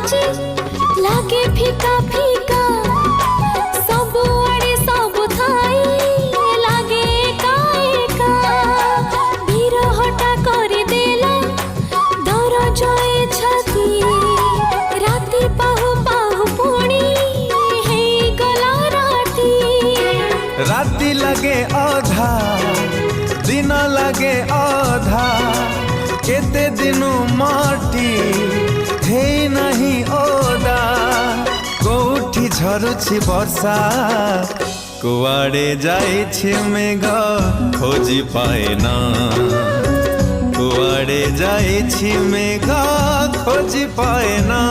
आज लागे फीका फीका सब आड़े सब थाई लागे एका एका बिरहटा कर देला दर जय छाती राति पाहु पाहु पुणी हे गला राती राति लगे आधा दिन लगे आधा केते दिनु माटी हे नहीं ओदा कोठी झरुछि वर्षा कुआड़े जाइछि मेघ खोजी पाए ना कुआड़े जाइछि मेघ खोजी पाए ना।